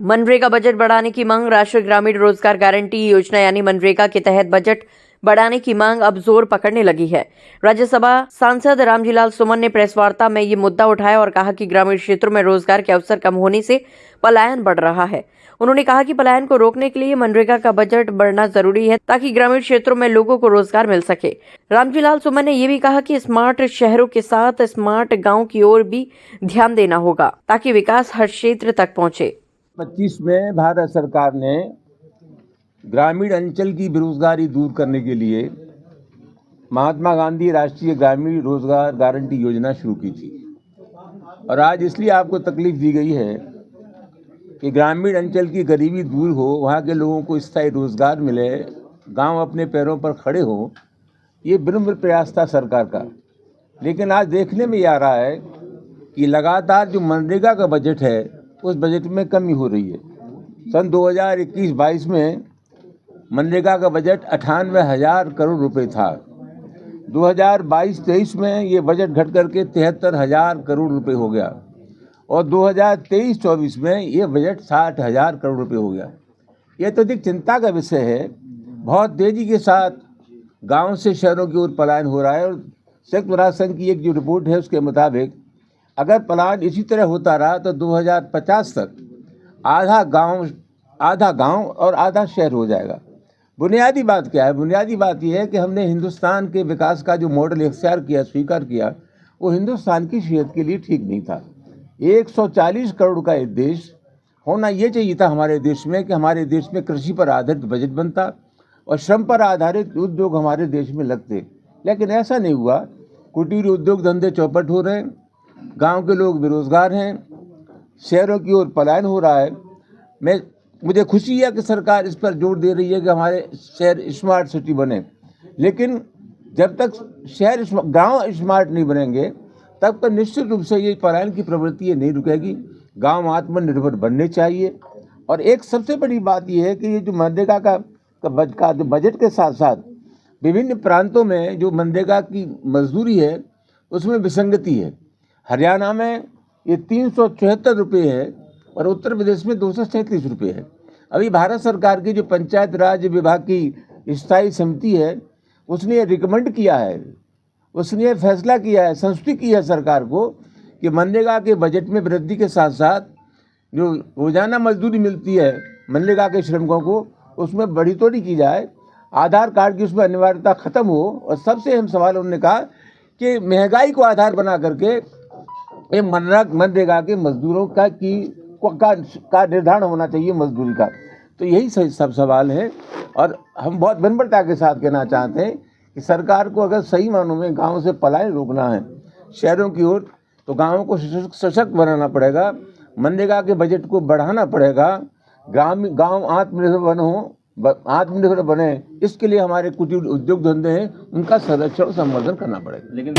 MNREGA budget बढ़ाने की मांग। राष्ट्रीय ग्रामीण रोजगार गारंटी योजना यानी मनरेगा के तहत बजट बढ़ाने की मांग अब जोर पकड़ने लगी है। राज्यसभा सांसद रामजीलाल सुमन ने प्रेस वार्ता में ये मुद्दा उठाया और कहा कि ग्रामीण क्षेत्रों में रोजगार के अवसर कम होने से पलायन बढ़ रहा है। उन्होंने कहा कि पलायन को रोकने के लिए मनरेगा का बजट बढ़ना जरूरी है ताकि ग्रामीण क्षेत्रों में लोगों को रोजगार मिल सके। रामजीलाल सुमन ने ये भी कहा कि स्मार्ट शहरों के साथ स्मार्ट गांव की ओर भी ध्यान देना होगा ताकि विकास हर क्षेत्र तक पहुंचे। 25 में भारत सरकार ने ग्रामीण अंचल की बेरोजगारी दूर करने के लिए महात्मा गांधी राष्ट्रीय ग्रामीण रोजगार गारंटी योजना शुरू की थी। और आज इसलिए आपको तकलीफ दी गई है कि ग्रामीण अंचल की गरीबी दूर हो, वहाँ के लोगों को स्थायी रोजगार मिले, गांव अपने पैरों पर खड़े हो। ये विनम्र प्रयास था सरकार का। लेकिन आज देखने में ये आ रहा है कि लगातार जो मनरेगा का बजट है उस बजट में कमी हो रही है। सन 2021-22 में मनरेगा का बजट 98,000 करोड़ रुपए था। 2022-23 में ये बजट घट करके 73,000 करोड़ रुपए हो गया और 2023-24 में ये बजट 60,000 करोड़ रुपए हो गया। ये तो अधिक चिंता का विषय है। बहुत तेजी के साथ गांव से शहरों की ओर पलायन हो रहा है और संयुक्त राष्ट्र संघ की एक जो रिपोर्ट है उसके मुताबिक अगर पलायन इसी तरह होता रहा तो 2050 तक आधा गांव और आधा शहर हो जाएगा। बुनियादी बात क्या है? बुनियादी बात यह है कि हमने हिंदुस्तान के विकास का जो मॉडल इख्तियार किया, स्वीकार किया, वो हिंदुस्तान की सेहत के लिए ठीक नहीं था। 140 करोड़ का एक देश होना ये चाहिए था हमारे देश में कि हमारे देश में कृषि पर आधारित बजट बनता और श्रम पर आधारित उद्योग हमारे देश में लगते। लेकिन ऐसा नहीं हुआ। कुटीर उद्योग धंधे चौपट हो रहे हैं, गांव के लोग बेरोजगार हैं, शहरों की ओर पलायन हो रहा है। मुझे खुशी है कि सरकार इस पर जोर दे रही है कि हमारे शहर स्मार्ट सिटी बने। लेकिन जब तक गांव स्मार्ट नहीं बनेंगे तब तक निश्चित रूप से ये पलायन की प्रवृत्ति नहीं रुकेगी। गांव आत्मनिर्भर बनने चाहिए। और एक सबसे बड़ी बात यह है कि ये जो मनरेगा का जो बजट के साथ साथ विभिन्न प्रांतों में जो मनरेगा की मजदूरी है उसमें विसंगति है। हरियाणा में ये 374 रुपये है और उत्तर प्रदेश में 237 रुपये है। अभी भारत सरकार की जो पंचायत राज विभाग की स्थायी समिति है उसने रिकमेंड किया है, उसने फैसला किया है, संस्तुति की है सरकार को कि मनरेगा के बजट में वृद्धि के साथ साथ जो रोजाना मजदूरी मिलती है मनरेगा के श्रमिकों को उसमें बढ़ोतरी की जाए, आधार कार्ड की उसमें अनिवार्यता खत्म हो। और सबसे अहम सवाल उन्होंने कहा कि महंगाई को आधार बना करके ये मनरेगा के मजदूरों का निर्धारण होना चाहिए मजदूरी का। तो यही सब सवाल हैं और हम बहुत विनम्रता के साथ कहना चाहते हैं कि सरकार को अगर सही मानों में गांव से पलायन रोकना है शहरों की ओर तो गांवों को सशक्त बनाना पड़ेगा, मनरेगा के बजट को बढ़ाना पड़ेगा, गांव आत्मनिर्भर बने। इसके लिए हमारे कुटीर उद्योग धंधे हैं उनका संरक्षण और संवर्धन करना पड़ेगा। लेकिन